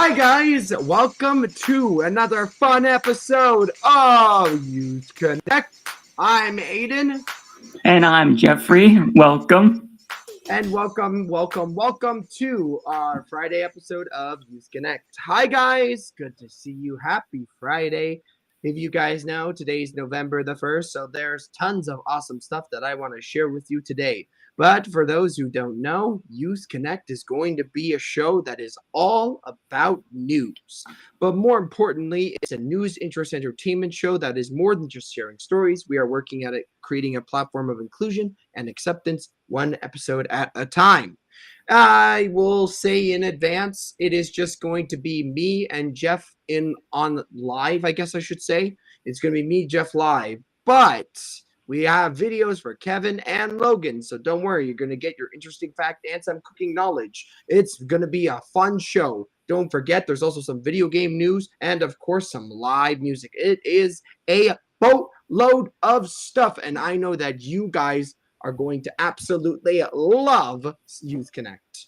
Hi guys, welcome to another fun episode of Youth Connect. I'm Aiden. And I'm Jeffrey. Welcome. And welcome to our Friday episode of Youth Connect. Hi guys, good to see you. Happy Friday. If you guys know, today's November the 1st, so there's tons of awesome stuff that I want to share with you today. But for those who don't know, Youth Connect is going to be a show that is all about news. But more importantly, it's a news, interest, entertainment show that is more than just sharing stories. We are working at it, creating a platform of inclusion and acceptance, one episode at a time. I will say in advance, it is just going to be me and Jeff on live, I guess I should say. It's going to be me, Jeff, live. But we have videos for Kevin and Logan, so don't worry. You're going to get your interesting fact and some cooking knowledge. It's going to be a fun show. Don't forget, there's also some video game news and, of course, some live music. It is a boatload of stuff, and I know that you guys are going to absolutely love Youth Connect.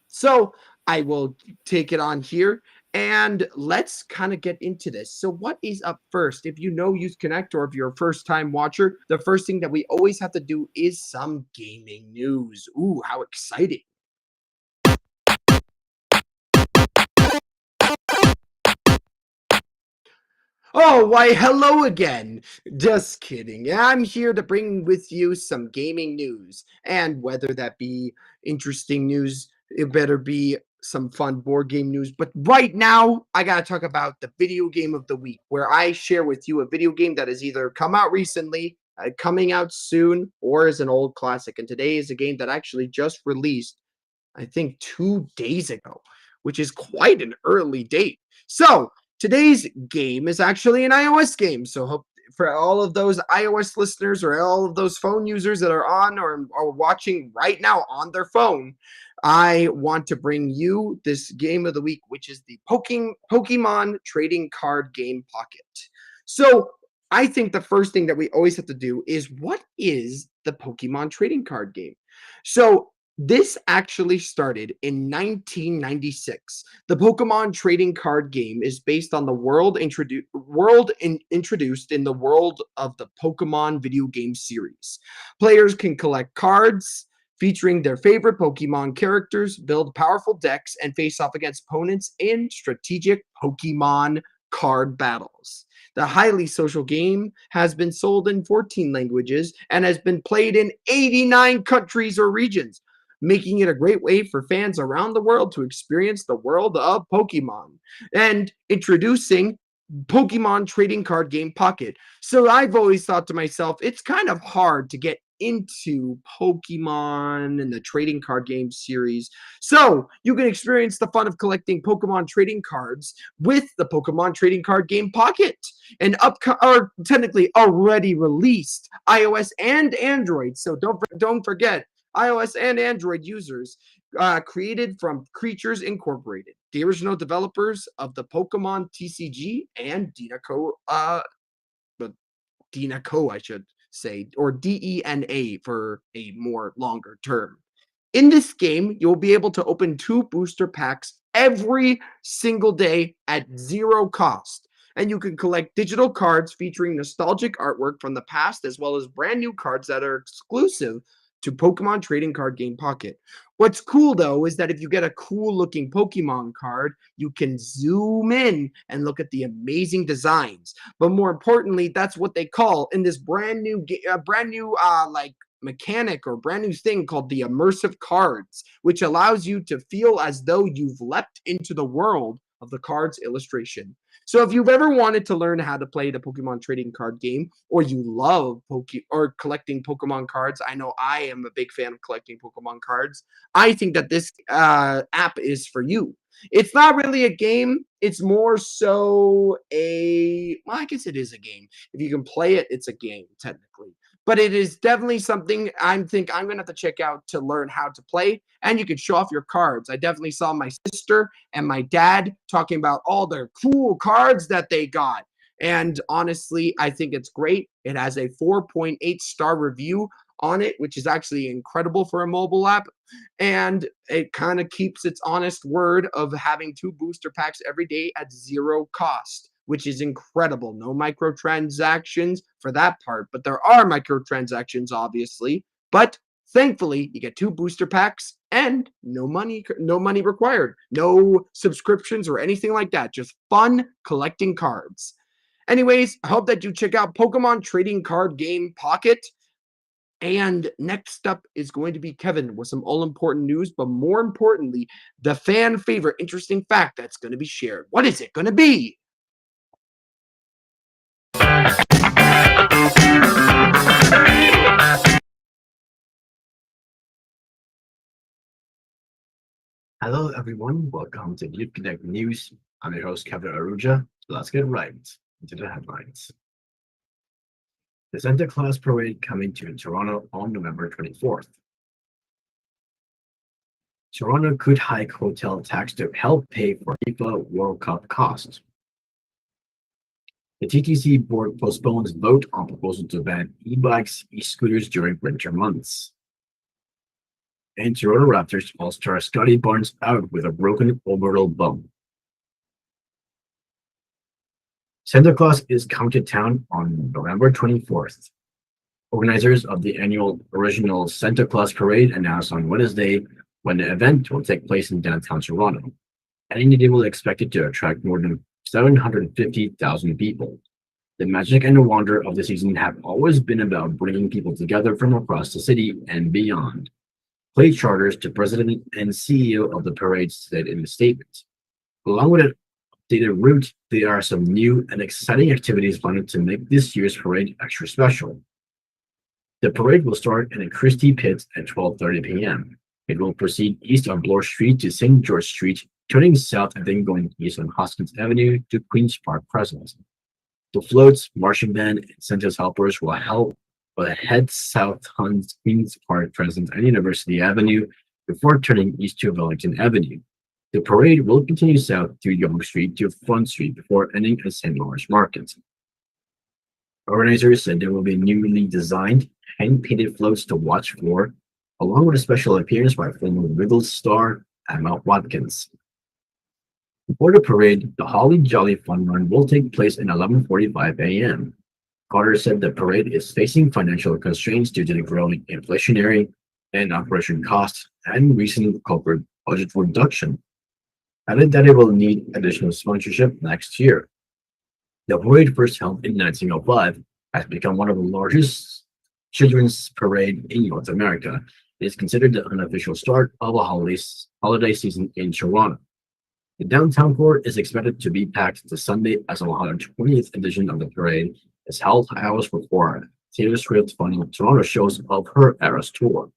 So I will take it on here and let's kind of get into this. So what is up first? If you know Youth Connect or if you're a first-time watcher, the first thing that we always have to do is some gaming news. Ooh, how exciting. Oh, why, hello again. Just kidding. I'm here to bring with you some gaming news. And whether that be interesting news, it better be some fun board game news. But right now, I got to talk about the video game of the week, where I share with you a video game that has either come out recently, coming out soon, or is an old classic. And today is a game that actually just released, I think, 2 days ago, which is quite an early date. So, today's game is actually an iOS game. So, hope for all of those iOS listeners or all of those phone users that are on or are watching right now on their phone, I want to bring you this game of the week, which is the Pokemon Trading Card Game Pocket. So, I think the first thing that we always have to do is, what is the Pokemon Trading Card Game? So, this actually started in 1996. The Pokemon trading card game is based on the introduced in the world of the Pokemon video game series. Players can collect cards featuring their favorite Pokemon characters, build powerful decks, and face off against opponents in strategic Pokemon card battles. The highly social game has been sold in 14 languages and has been played in 89 countries or regions, making it a great way for fans around the world to experience the world of Pokemon. And introducing Pokemon Trading Card Game Pocket. So I've always thought to myself, it's kind of hard to get into Pokemon and the trading card game series. So you can experience the fun of collecting Pokemon trading cards with the Pokemon Trading Card Game Pocket, an or technically already released iOS and Android. So don't forget, iOS and Android users, created from Creatures Incorporated, the original developers of the Pokemon TCG and Dinaco, I should say, or DENA for a more longer term. In this game, you'll be able to open 2 booster packs every single day at 0 cost. And you can collect digital cards featuring nostalgic artwork from the past, as well as brand new cards that are exclusive to Pokemon Trading Card Game Pocket. What's cool, though, is that if you get a cool looking Pokemon card, you can zoom in and look at the amazing designs. But more importantly, that's what they call in this brand new mechanic or brand new thing called the immersive cards, which allows you to feel as though you've leapt into the world of the card's illustration. So if you've ever wanted to learn how to play the Pokemon trading card game, or you love collecting Pokemon cards, I know I am a big fan of collecting Pokemon cards, I think that this app is for you. It's not really a game. It's more so well, I guess it is a game. If you can play it, it's a game, technically. But it is definitely something I'm going to have to check out to learn how to play. And you can show off your cards. I definitely saw my sister and my dad talking about all their cool cards that they got. And honestly, I think it's great. It has a 4.8 star review on it, which is actually incredible for a mobile app. And it kind of keeps its honest word of having 2 booster packs every day at zero cost, which is incredible. No microtransactions for that part, but there are microtransactions, obviously. But thankfully, you get 2 booster packs and no money required, no subscriptions or anything like that. Just fun collecting cards. Anyways, I hope that you check out Pokemon Trading Card Game Pocket. And next up is going to be Kevin with some all important news, but more importantly, the fan favorite interesting fact that's going to be shared. What is it going to be? Hello, everyone. Welcome to Youth Connect News. I'm your host, Kevin Aruja. Let's get right into the headlines. The Santa Claus Parade coming to Toronto on November 24th. Toronto could hike hotel tax to help pay for FIFA World Cup costs. The TTC board postpones vote on proposal to ban e-bikes, e-scooters during winter months. And Toronto Raptors all-star Scotty Barnes out with a broken orbital bone. Santa Claus is coming to town on November 24th. Organizers of the annual original Santa Claus Parade announced on Wednesday when the event will take place in downtown Toronto. And they will expect it to attract more than 750,000 people. The magic and the wonder of the season have always been about bringing people together from across the city and beyond. Play charters to president and CEO of the parade said in a statement. Along with an updated route, there are some new and exciting activities planned to make this year's parade extra special. The parade will start in a Christie Pit at 12:30 p.m. It will proceed east on Bloor Street to St. George Street, turning south and then going east on Hoskins Avenue to Queen's Park Crescent. The floats, marching band, and Santa's helpers will head south on Queen's Park Crescent and University Avenue before turning east to Wellington Avenue. The parade will continue south through Yonge Street to Front Street before ending at St. Lawrence Market. Organizers said there will be newly designed, hand-painted floats to watch for, along with a special appearance by former Wiggles star Emma Watkins. Before the parade, the Holly Jolly Fun Run will take place at 11:45 a.m. Carter said the parade is facing financial constraints due to the growing inflationary and operation costs and recent corporate budget reduction. Added that it will need additional sponsorship next year. The parade, first held in 1905, has become one of the largest children's parade in North America. It is considered the unofficial start of a holiday season in Toronto. The downtown core is expected to be packed this Sunday as the 120th edition of the parade is held hours before Taylor Swift's final Toronto shows of her Eras tour.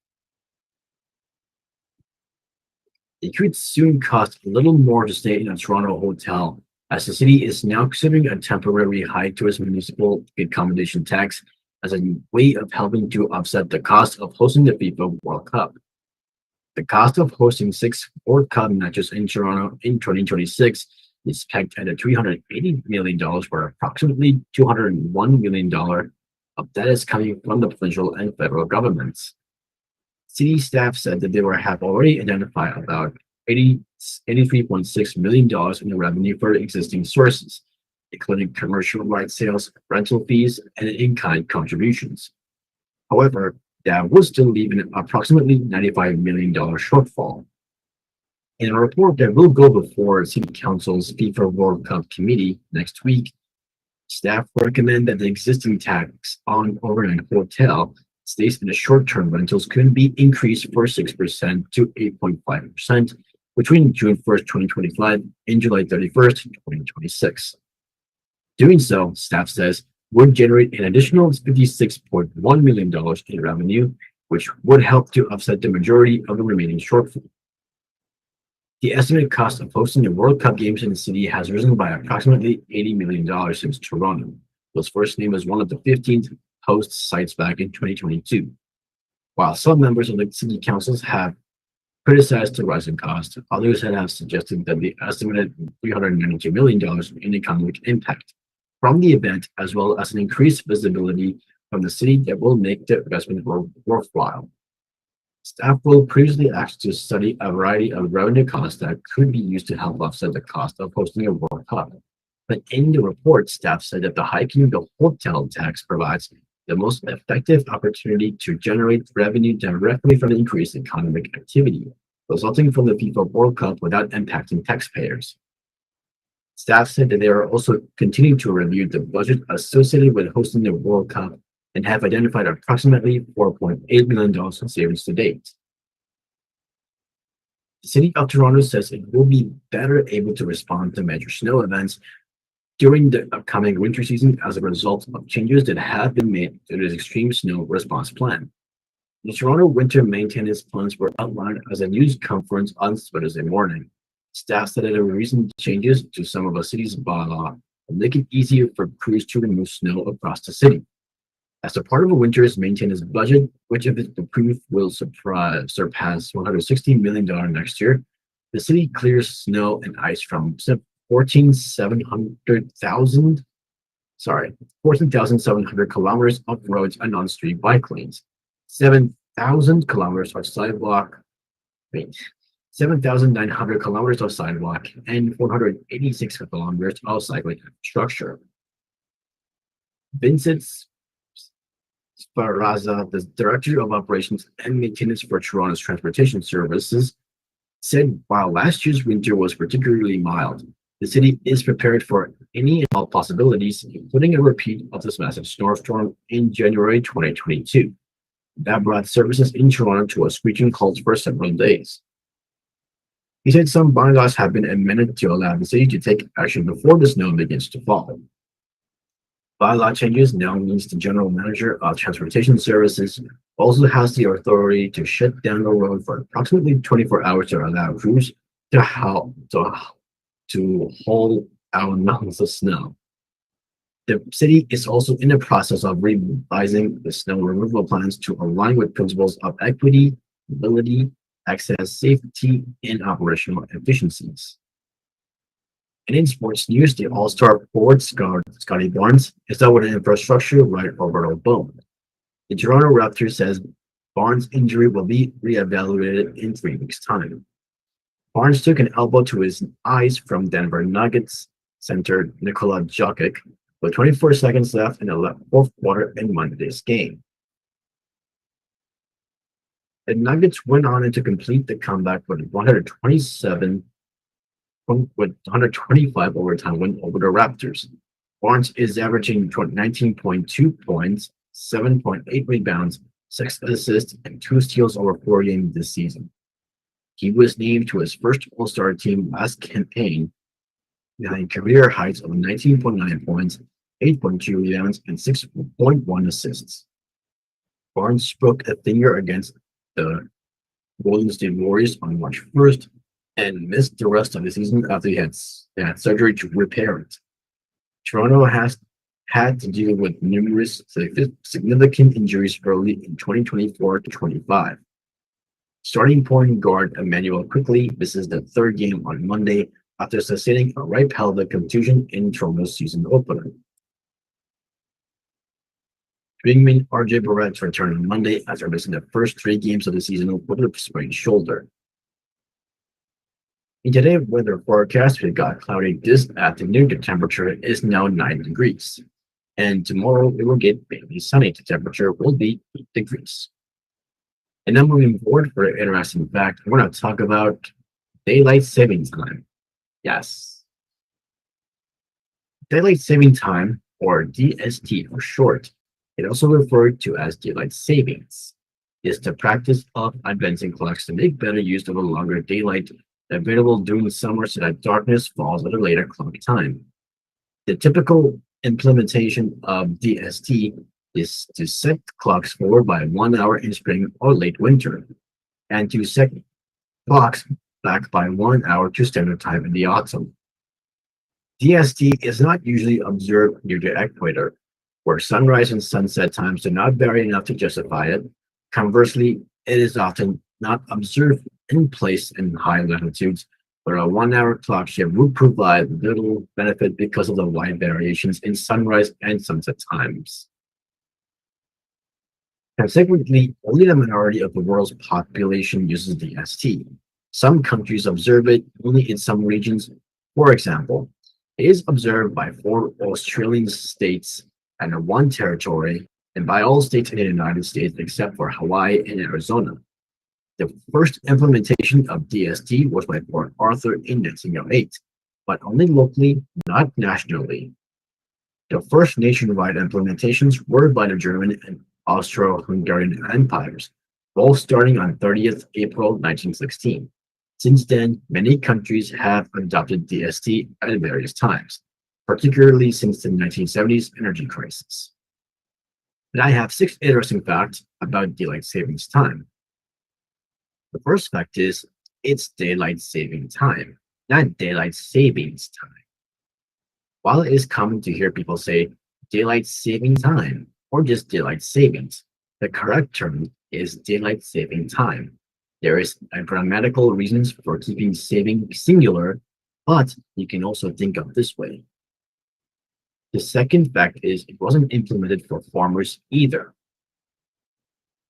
It could soon cost a little more to stay in a Toronto hotel, as the city is now considering a temporary hike to its municipal accommodation tax as a way of helping to offset the cost of hosting the FIFA World Cup. The cost of hosting 6 World Cup matches in Toronto in 2026 is pegged at $380 million, where approximately $201 million of that is coming from the provincial and federal governments. City staff said that they have already identified about $83.6 million in the revenue for existing sources, including commercial rights sales, rental fees, and in-kind contributions. However, that would still leave an approximately $95 million shortfall. In a report that will go before City Council's FIFA World Cup committee next week, staff recommend that the existing tax on overnight hotel stays in the short-term rentals could be increased for 6% to 8.5% between June 1st, 2025 and July 31st, 2026. Doing so, staff says, would generate an additional $56.1 million in revenue, which would help to offset the majority of the remaining shortfall. The estimated cost of hosting the World Cup games in the city has risen by approximately $80 million since Toronto was first named as one of the 15 host sites back in 2022. While some members of the city councils have criticized the rising cost, others have suggested that the estimated $392 million in economic impact from the event, as well as an increased visibility from the city that will make the investment worthwhile. Staff will previously asked to study a variety of revenue costs that could be used to help offset the cost of hosting a World Cup. But in the report, staff said that the hiking the hotel tax provides the most effective opportunity to generate revenue directly from increased economic activity, resulting from the FIFA World Cup without impacting taxpayers. Staff said that they are also continuing to review the budget associated with hosting the World Cup and have identified approximately $4.8 million in savings to date. The City of Toronto says it will be better able to respond to major snow events during the upcoming winter season as a result of changes that have been made to its extreme snow response plan. The Toronto Winter Maintenance Plans were outlined as a news conference on Wednesday morning. Staff said that there were recent changes to some of the city's bylaw to make it easier for crews to remove snow across the city. As a part of a winter's maintenance budget, which if it's approved will surpass $160 million next year, the city clears snow and ice from 14,700 kilometers of roads and on-street bike lanes, 7,000 kilometers of sidewalk, 7,900 kilometers of sidewalk, and 486 kilometers of cycling infrastructure. Vincent Sparaza, the Director of Operations and Maintenance for Toronto's Transportation Services, said while last year's winter was particularly mild, the city is prepared for any and all possibilities, including a repeat of this massive snowstorm in January 2022. That brought services in Toronto to a screeching halt for several days. He said some bylaws have been amended to allow the city to take action before the snow begins to fall. Bylaw changes now means the general manager of transportation services also has the authority to shut down the road for approximately 24 hours to allow crews to haul out mountains of snow. The city is also in the process of revising the snow removal plans to align with principles of equity, mobility, access, safety, and operational efficiencies. And in sports news, the All-Star forward Scotty Barnes is out with an infrastructure right orbital bone. The Toronto Raptors says Barnes' injury will be reevaluated in 3 weeks' time. Barnes took an elbow to his eyes from Denver Nuggets center Nikola Jokic with 24 seconds left in the fourth quarter in Monday's game. The Nuggets went on to complete the comeback with 125 overtime win over the Raptors. Barnes is averaging 19.2 points, 7.8 rebounds, 6 assists, and 2 steals over 4 games this season. He was named to his first All-Star team last campaign, behind career heights of 19.9 points, 8.2 rebounds, and 6.1 assists. Barnes broke a finger against the Golden State Warriors on March 1st and missed the rest of the season after he had surgery to repair it. Toronto has had to deal with numerous significant injuries early in 2024-25. Starting point guard Emmanuel quickly misses the 3rd game on Monday after sustaining a right pelvic contusion in Toronto's season opener. Wingman RJ Barrett's returned on Monday after missing the first 3 games of the season with a sprained shoulder. In today's weather forecast, we got cloudy this afternoon. The temperature is now 9 degrees. And tomorrow it will get mainly sunny. The temperature will be 8 degrees. And now moving forward for an interesting fact, we're going to talk about daylight saving time. Yes. Daylight saving time, or DST for short, it also referred to as daylight savings, is the practice of advancing clocks to make better use of a longer daylight available during the summer so that darkness falls at a later clock time. The typical implementation of DST is to set clocks forward by 1 hour in spring or late winter, and to set clocks back by 1 hour to standard time in the autumn. DST is not usually observed near the equator, where sunrise and sunset times do not vary enough to justify it. Conversely, it is often not observed in place in high latitudes, where a 1 hour clock shift would provide little benefit because of the wide variations in sunrise and sunset times. Consequently, only a minority of the world's population uses DST. Some countries observe it only in some regions. For example, it is observed by 4 Australian states and 1 territory, and by all states in the United States except for Hawaii and Arizona. The first implementation of DST was by Port Arthur in 1908, but only locally, not nationally. The first nationwide implementations were by the German and Austro-Hungarian empires, both starting on 30th April 1916. Since then, many countries have adopted DST at various times, particularly since the 1970s energy crisis. And I have 6 interesting facts about daylight savings time. The first fact is it's daylight saving time, not daylight savings time. While it is common to hear people say daylight saving time or just daylight savings, the correct term is daylight saving time. There is a grammatical reasons for keeping saving singular, but you can also think of this way. The second fact is it wasn't implemented for farmers either.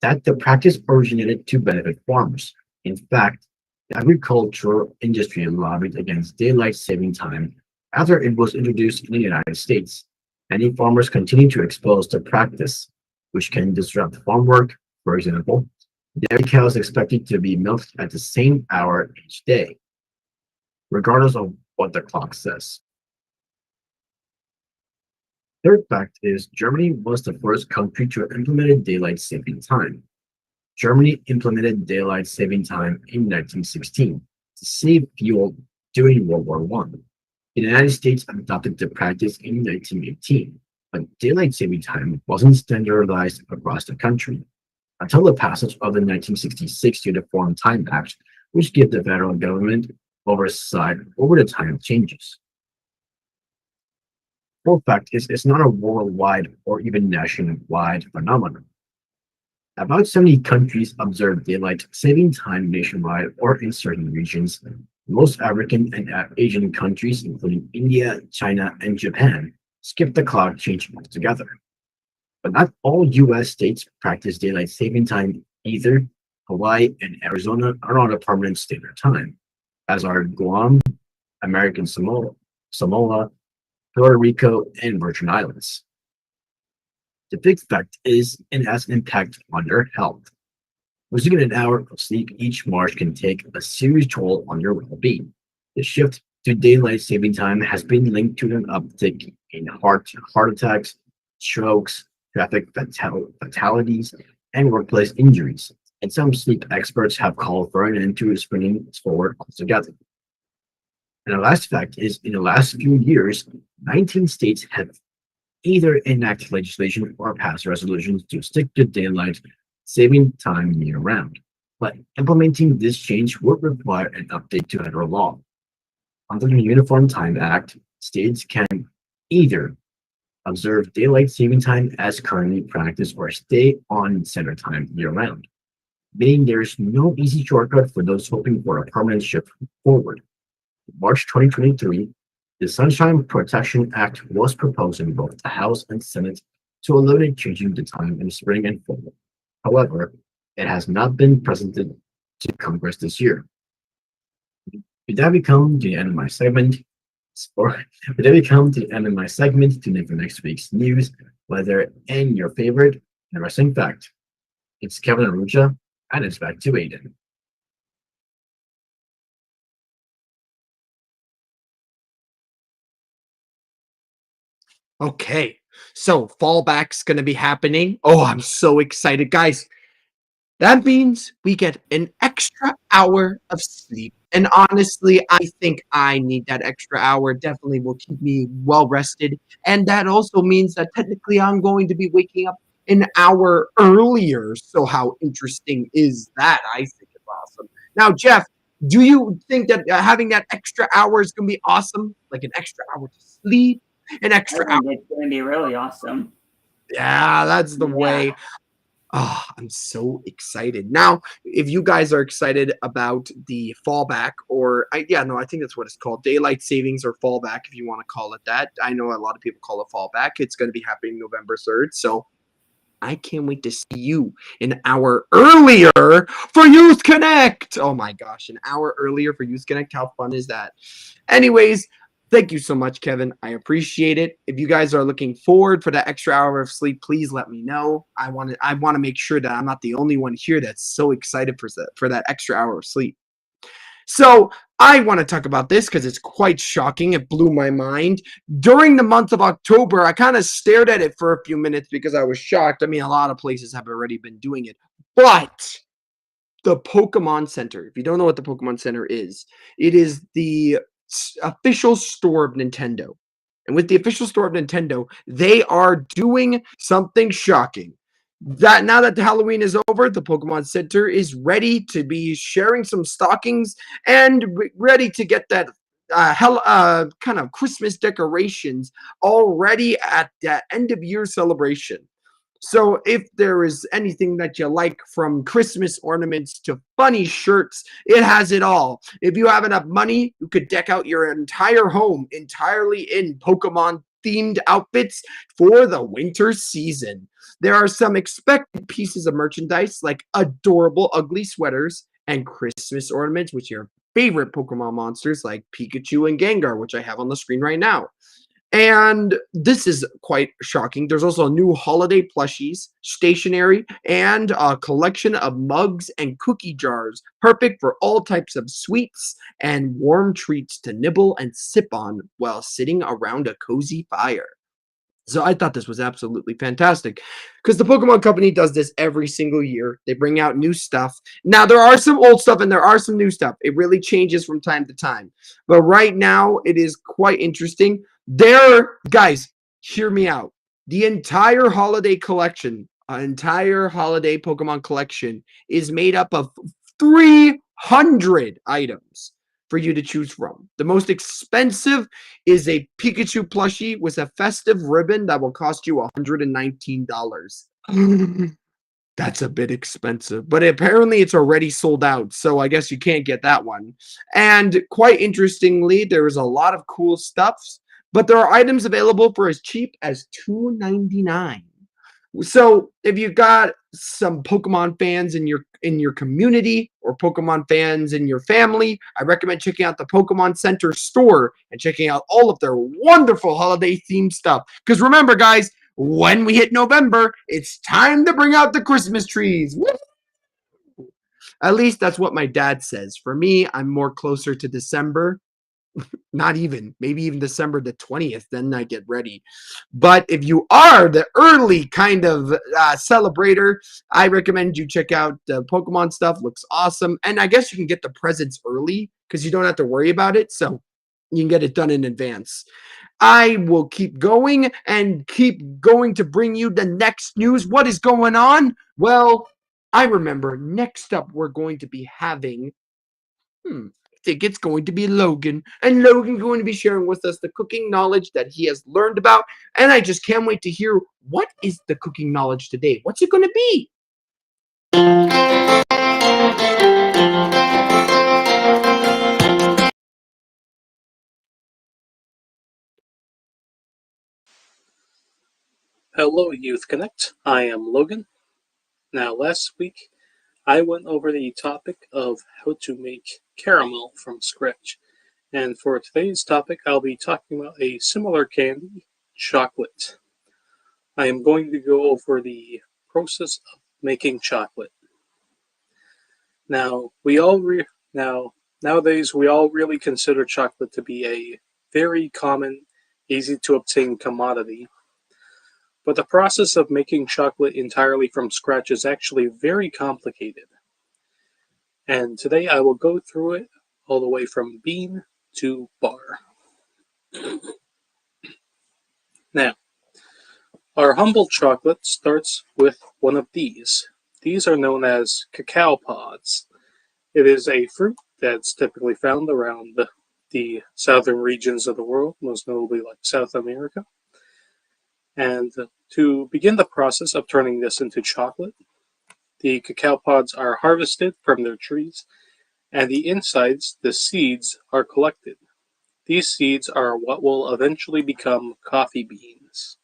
That the practice originated to benefit farmers. In fact, the agricultural industry lobbied against daylight saving time after it was introduced in the United States. Many farmers continue to expose the practice, which can disrupt farm work. For example, dairy cows expected to be milked at the same hour each day, regardless of what the clock says. Third fact is Germany was the first country to implement daylight saving time. Germany implemented daylight saving time in 1916 to save fuel during World War I. The United States adopted the practice in 1918, but daylight saving time wasn't standardized across the country until the passage of the 1966 Uniform Time Act, which gave the federal government oversight over the time changes. Fourth fact is it's not a worldwide or even nationwide phenomenon. About 70 countries observe daylight saving time nationwide or in certain regions. Most African and Asian countries, including India, China, and Japan, skip the clock change altogether. But not all US states practice daylight saving time either. Hawaii and Arizona are on a permanent standard time, as are Guam, American Samoa, Puerto Rico, and Virgin Islands. The big fact is it has an impact on your health. Losing an hour of sleep each March can take a serious toll on your well-being. The shift to daylight saving time has been linked to an uptick in heart attacks, strokes, fatalities, and workplace injuries. And some sleep experts have called for an end to springing forward altogether. And the last fact is, in the last few years, 19 states have either enact legislation or pass resolutions to stick to daylight saving time year round. But implementing this change would require an update to federal law. Under the Uniform Time Act, states can either observe daylight saving time as currently practiced or stay on center time year round, meaning there's no easy shortcut for those hoping for a permanent shift forward. In March 2023, the Sunshine Protection Act was proposed in both the House and Senate to eliminate changing the time in spring and fall. However, it has not been presented to Congress this year. With that, we come to the end of my segment, or with that, we come to the end of my segment to name for next week's news, weather, and your favorite interesting fact. It's Kevin Aruja, and it's back to Aiden. Okay, so fallback's going to be happening. Oh, I'm so excited, guys. That means we get an extra hour of sleep. And honestly, I think I need that extra hour. Definitely will keep me well rested. And that also means that technically I'm going to be waking up an hour earlier. So, how interesting is that? I think it's awesome. Now, Jeff, do you think that having that extra hour is going to be awesome? Like an extra hour to sleep, an I extra hour? think it's going to be really awesome. Yeah, that's the way. Oh, I'm so excited. Now, if you guys are excited about the fallback, or I think that's what it's called, daylight savings or fallback, if you want to call it that. I know a lot of people call it fallback. It's going to be happening November 3rd. So I can't wait to see you an hour earlier for Youth Connect. Oh my gosh, an hour earlier for Youth Connect. How fun is that? Anyways, thank you so much, Kevin. I appreciate it. If you guys are looking forward for that extra hour of sleep, please let me know. I want to make sure that I'm not the only one here that's so excited for that extra hour of sleep. So I want to talk about this because it's quite shocking. It blew my mind. During the month of October, I kind of stared at it for a few minutes because I was shocked. I mean, a lot of places have already been doing it, but the Pokemon Center. If you don't know what the Pokemon Center is, it is the official store of Nintendo. And with the official store of Nintendo, they are doing something shocking. That now that Halloween is over, the Pokemon Center is ready to be sharing some stockings and ready to get that kind of Christmas decorations already at that end of year celebration. So if there is anything that you like, from Christmas ornaments to funny shirts, it has it all. If you have enough money, you could deck out your entire home entirely in Pokemon themed outfits for the winter season. There are some expected pieces of merchandise like adorable ugly sweaters and Christmas ornaments with your favorite Pokemon monsters like Pikachu and Gengar, which I have on the screen right now. And this is quite shocking. There's also new holiday plushies, stationery, and a collection of mugs and cookie jars, perfect for all types of sweets and warm treats to nibble and sip on while sitting around a cozy fire. So I thought this was absolutely fantastic because the Pokemon Company does this every single year. They bring out new stuff. Now, there are some old stuff and there are some new stuff. It really changes from time to time. But right now, it is quite interesting. Guys, hear me out. The entire holiday collection, entire holiday Pokemon collection is made up of 300 items for you to choose from. The most expensive is a Pikachu plushie with a festive ribbon that will cost you $119. That's a bit expensive, but apparently it's already sold out, so I guess you can't get that one. And quite interestingly, there is a lot of cool stuff, but there are items available for as cheap as $2.99. So if you've got some Pokemon fans in your community or Pokemon fans in your family, I recommend checking out the Pokemon Center store and checking out all of their wonderful holiday themed stuff. Because remember, guys, when we hit November, it's time to bring out the Christmas trees. Woo! At least that's what my dad says. For me, I'm more closer to December. Not even, maybe even December the 20th, then I get ready. But if you are the early kind of celebrator, I recommend you check out the Pokemon stuff. Looks awesome. And I guess you can get the presents early because you don't have to worry about it. So you can get it done in advance. I will keep going and keep going to bring you the next news. What is going on? Well, I remember next up we're going to be having I think it's going to be Logan. And Logan's going to be sharing with us the cooking knowledge that he has learned about. And I just can't wait to hear, what is the cooking knowledge today? What's it going to be? Hello, Youth Connect. I am Logan. Now, last week I went over the topic of how to make caramel from scratch. And for today's topic, I'll be talking about a similar candy, chocolate. I am going to go over the process of making chocolate. Now, nowadays we all really consider chocolate to be a very common, easy to obtain commodity. But the process of making chocolate entirely from scratch is actually very complicated. And today I will go through it all the way from bean to bar. Now, our humble chocolate starts with one of these. These are known as cacao pods. It is a fruit that's typically found around the southern regions of the world, most notably like South America. And to begin the process of turning this into chocolate, the cacao pods are harvested from their trees, and the insides, the seeds, are collected. These seeds are what will eventually become coffee beans.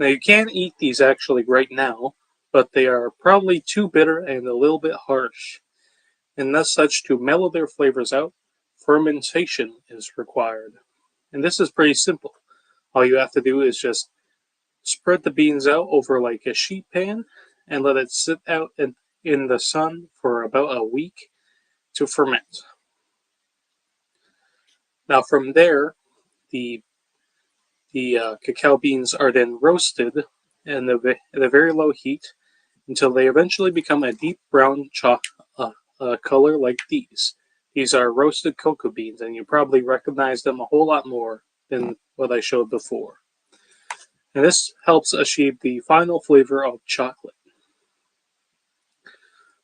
Now you can eat these actually right now, but they are probably too bitter and a little bit harsh, and thus such to mellow their flavors out, fermentation is required. And this is pretty simple. All you have to do is just spread the beans out over like a sheet pan and let it sit out in the sun for about a week to ferment. Now from there, the cacao beans are then roasted at a very low heat until they eventually become a deep brown color like these. These are roasted cocoa beans, and you probably recognize them a whole lot more than what I showed before. And this helps achieve the final flavor of chocolate.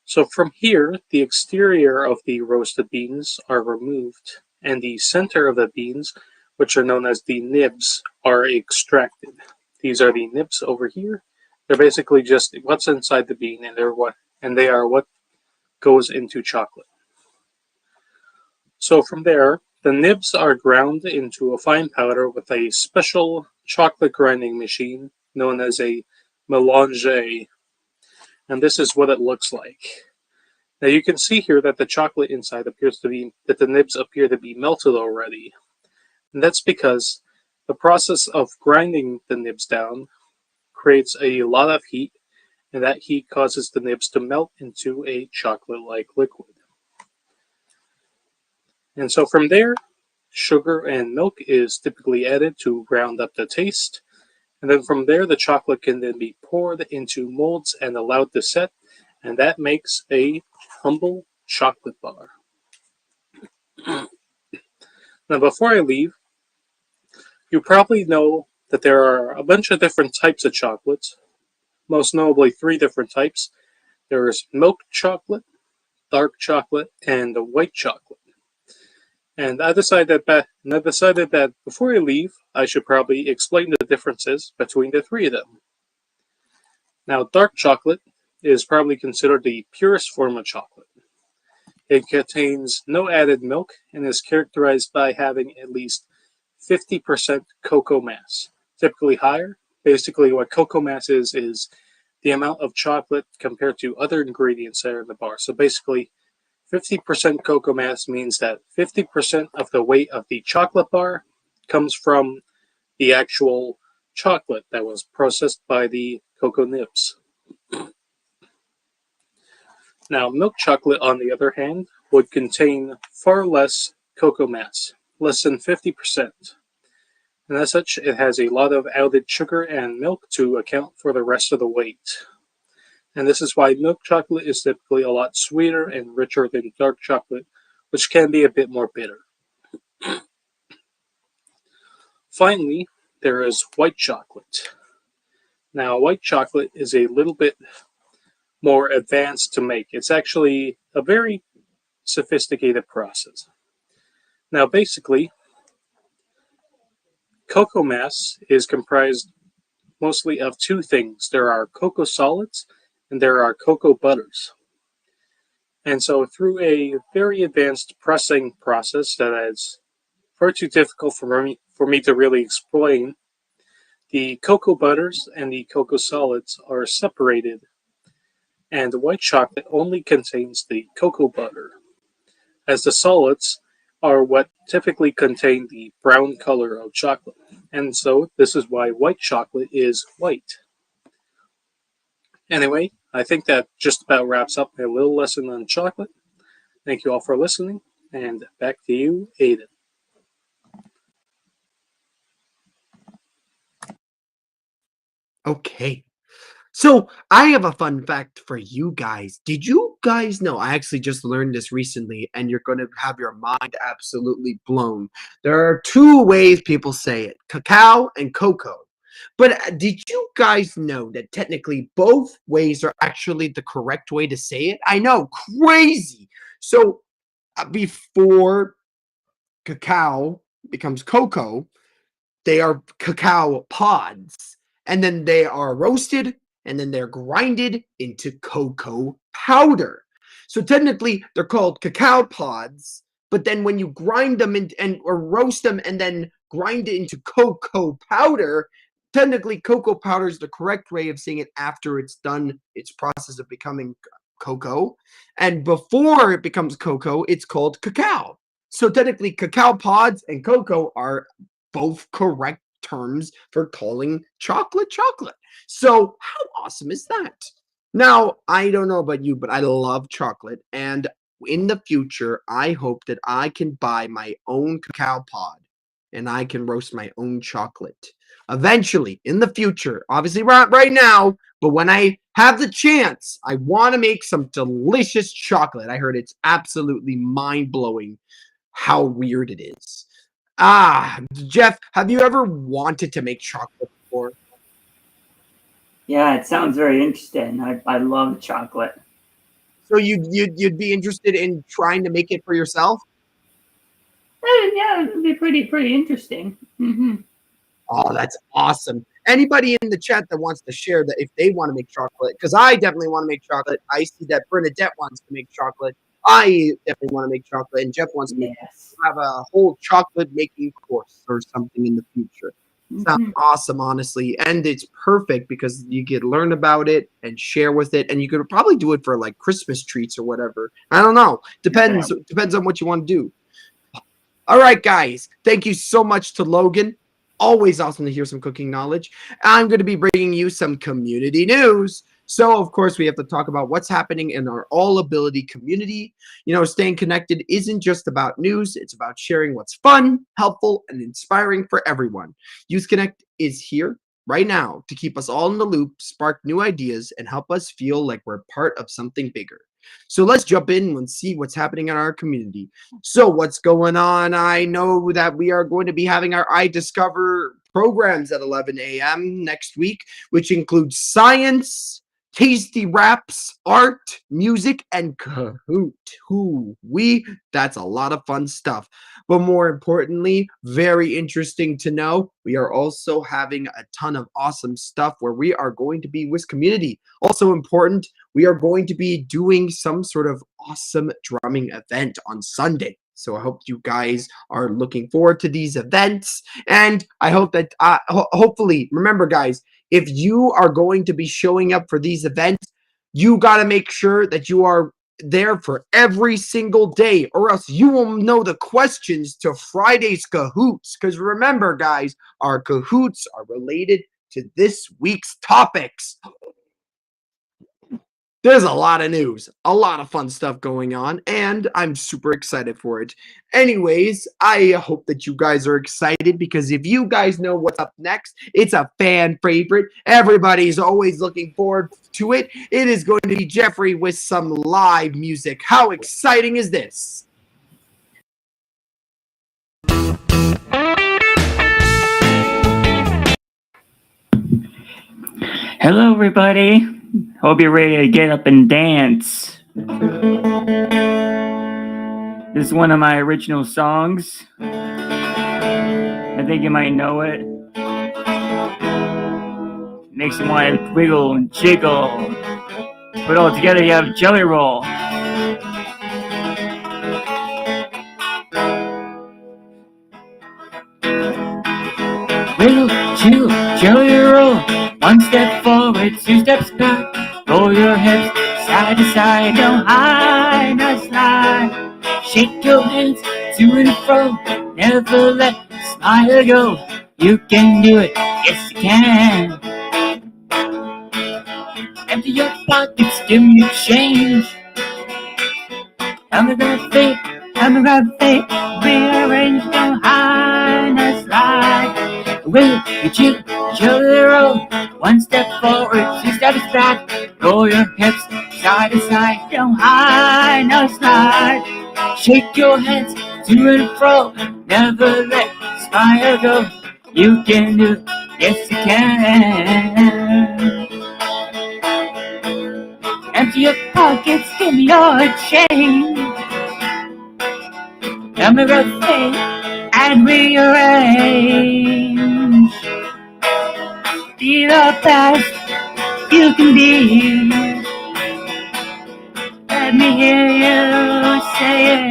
So from here, the exterior of the roasted beans are removed, and the center of the beans, which are known as the nibs, are extracted. These are the nibs over here. They're basically just what's inside the bean, and they are what goes into chocolate. So from there, the nibs are ground into a fine powder with a special chocolate grinding machine known as a mélanger, and this is what it looks like. Now you can see here that the chocolate inside that the nibs appear to be melted already. And that's because the process of grinding the nibs down creates a lot of heat, and that heat causes the nibs to melt into a chocolate-like liquid. And so from there, sugar and milk is typically added to round up the taste. And then from there, the chocolate can then be poured into molds and allowed to set, and that makes a humble chocolate bar. Now, before I leave, you probably know that there are a bunch of different types of chocolates, most notably 3 different types. There is milk chocolate, dark chocolate, and white chocolate. And I decided that before I leave, I should probably explain the differences between the 3 of them. Now, dark chocolate is probably considered the purest form of chocolate. It contains no added milk and is characterized by having at least 50% cocoa mass, typically higher. Basically, what cocoa mass is the amount of chocolate compared to other ingredients that are in the bar. So basically, 50% cocoa mass means that 50% of the weight of the chocolate bar comes from the actual chocolate that was processed by the cocoa nibs. Now, milk chocolate, on the other hand, would contain far less cocoa mass, less than 50%. And as such, it has a lot of added sugar and milk to account for the rest of the weight. And this is why milk chocolate is typically a lot sweeter and richer than dark chocolate, which can be a bit more bitter. Finally, there is white chocolate. Now, white chocolate is a little bit more advanced to make. It's actually a very sophisticated process. Now, basically, cocoa mass is comprised mostly of 2 things. There are cocoa solids and there are cocoa butters. And so through a very advanced pressing process that is far too difficult for me to really explain, the cocoa butters and the cocoa solids are separated, and the white chocolate only contains the cocoa butter, as the solids are what typically contain the brown color of chocolate. And so this is why white chocolate is white. Anyway, I think that just about wraps up my little lesson on chocolate. Thank you all for listening, and back to you, Aiden. Okay. So I have a fun fact for you guys. Did you guys know? I actually just learned this recently, and you're going to have your mind absolutely blown. There are 2 ways people say it, cacao and cocoa. But did you guys know that technically both ways are actually the correct way to say it? I know, crazy. So before cacao becomes cocoa, they are cacao pods, and then they are roasted, and then they're grinded into cocoa powder. So technically, they're called cacao pods, but then when you grind them or roast them and then grind it into cocoa powder, technically cocoa powder is the correct way of saying it after it's done its process of becoming cocoa. And before it becomes cocoa, it's called cacao. So technically cacao pods and cocoa are both correct terms for calling chocolate chocolate. So how awesome is that? Now, I don't know about you, but I love chocolate. And in the future, I hope that I can buy my own cacao pod and I can roast my own chocolate. Eventually, in the future, obviously right now, but when I have the chance, I want to make some delicious chocolate. I heard it's absolutely mind-blowing how weird it is. Jeff, have you ever wanted to make chocolate before? Yeah, it sounds very interesting. I love chocolate. So you'd be interested in trying to make it for yourself? Yeah, it'd be pretty interesting. Oh, that's awesome. Anybody in the chat that wants to share that if they want to make chocolate, because I definitely want to make chocolate. I see that Bernadette wants to make chocolate. I definitely want to make chocolate, and Jeff wants to have a whole chocolate making course or something in the future. Sounds awesome, honestly, and it's perfect because you get learn about it and share with it, and you could probably do it for like Christmas treats or whatever. I don't know. Depends on what you want to do. All right, guys. Thank you so much to Logan. Always awesome to hear some cooking knowledge. I'm going to be bringing you some community news. So, of course, we have to talk about what's happening in our All Ability community. You know, staying connected isn't just about news. It's about sharing what's fun, helpful, and inspiring for everyone. Youth Connect is here right now to keep us all in the loop, spark new ideas, and help us feel like we're part of something bigger. So let's jump in and see what's happening in our community. So what's going on? I know that we are going to be having our I Discover programs at 11 a.m. next week, which includes science, tasty raps, art, music, and Kahoot. That's a lot of fun stuff. But more importantly, very interesting to know, we are also having a ton of awesome stuff where we are going to be with community. Also important, we are going to be doing some sort of awesome drumming event on Sunday. So I hope you guys are looking forward to these events. And I hope that, hopefully, remember guys, if you are going to be showing up for these events, you got to make sure that you are there for every single day, or else you won't know the questions to Friday's Kahoots. Because remember, guys, our Kahoots are related to this week's topics. There's a lot of news, a lot of fun stuff going on, and I'm super excited for it. Anyways, I hope that you guys are excited because if you guys know what's up next, it's a fan favorite. Everybody's always looking forward to it. It is going to be Jeffrey with some live music. How exciting is this? Hello, everybody. Hope you're ready to get up and dance. This is one of my original songs. I think you might know it. Makes you want to wiggle and jiggle. Put it all together, you have Jelly Roll. Wiggle, jiggle, Jelly Roll. One step forward, two steps back. Roll your hips side to side, go high, no slide. Shake your hands to and fro. Never let the smile go. You can do it, yes you can. Empty your pockets, give me change. I'm gonna fake, rearrange, go high, no slide. Will you chill, roll? One step forward, two steps back. Roll your hips side to side, go high, no slide. Shake your hands to and fro. Never let the smile go. You can do it, yes you can. Empty your pockets, give me your change. I'm gonna fake and rearrange. Be the best you can be. Let me hear you say it.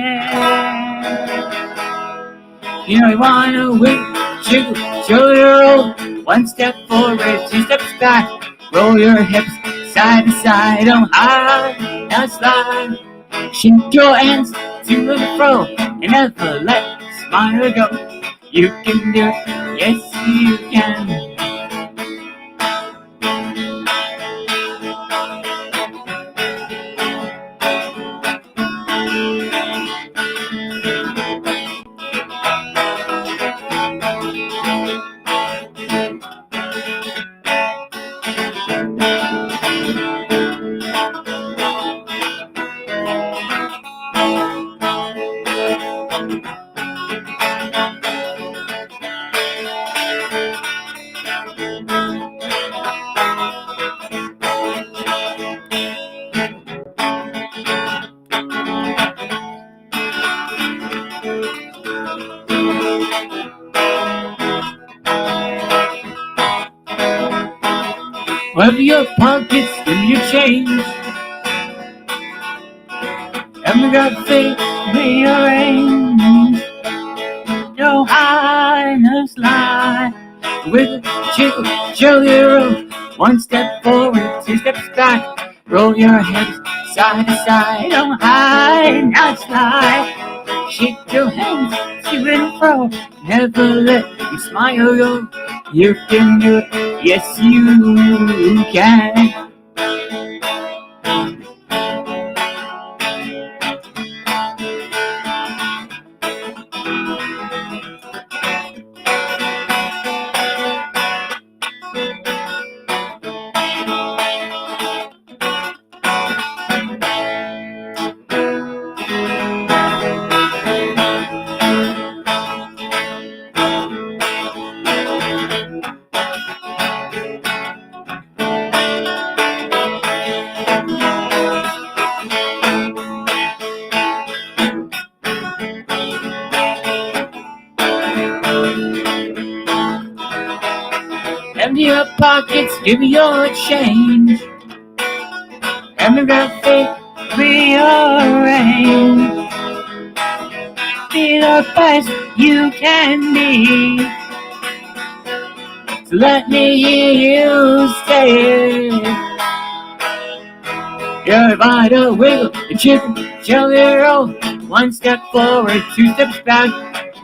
You know you wanna wiggle, jiggle, roll. One step forward, two steps back. Roll your hips side to side, on high, now slide. Shake your hands to and fro, and never let the smile go. You can do it, yes you can. Wherever your pockets, give me your change. Every got faith, rearrange. Your highness lie with a jiggle, jelly roll. One step forward, two steps back. Roll your hips side to side, on high, now slide. Shake your hands to and fro, never let your smile go. You can do it, yes you can. Empty your pockets, give me your change. Every got faith, rearrange. Be the best you can be. So let me hear you say it. Your vital wiggle, your chicken, jelly roll. One step forward, two steps back.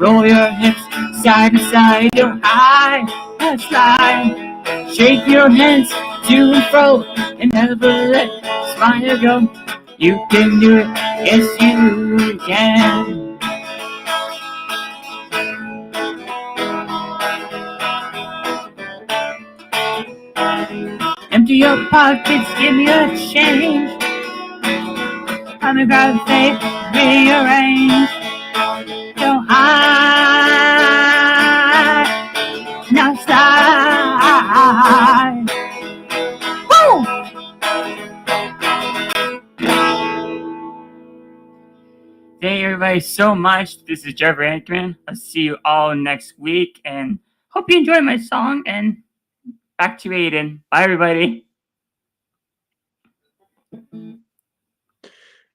Roll your hips side to side, your high and slide. Shake your hands to and fro, and never let the smile go. You can do it, yes you can. Empty your pockets, give me a change. I'm a grab faith, rearrange. Go high, now slide. Woo! Thank you everybody so much. This is Trevor Anthony. I'll see you all next week, and hope you enjoyed my song. And back to Aiden. Bye, everybody.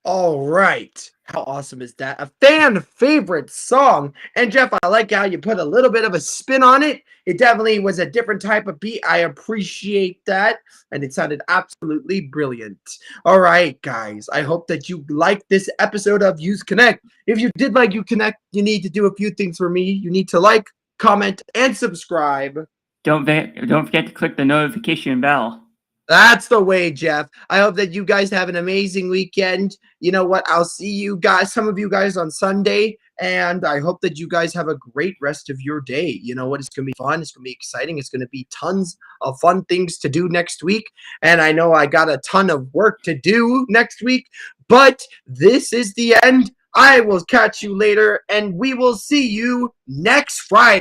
All right. How awesome is that? A fan favorite song. And Jeff, I like how you put a little bit of a spin on it. It definitely was a different type of beat. I appreciate that. And it sounded absolutely brilliant. All right, guys. I hope that you liked this episode of Youth Connect. If you did like Youth Connect, you need to do a few things for me. You need to like, comment, and subscribe. Don't forget to click the notification bell. That's the way, Jeff. I hope that you guys have an amazing weekend. You know what? I'll see you guys, some of you guys on Sunday, and I hope that you guys have a great rest of your day. You know what? It's going to be fun. It's going to be exciting. It's going to be tons of fun things to do next week. And I know I got a ton of work to do next week, but this is the end. I will catch you later, and we will see you next Friday.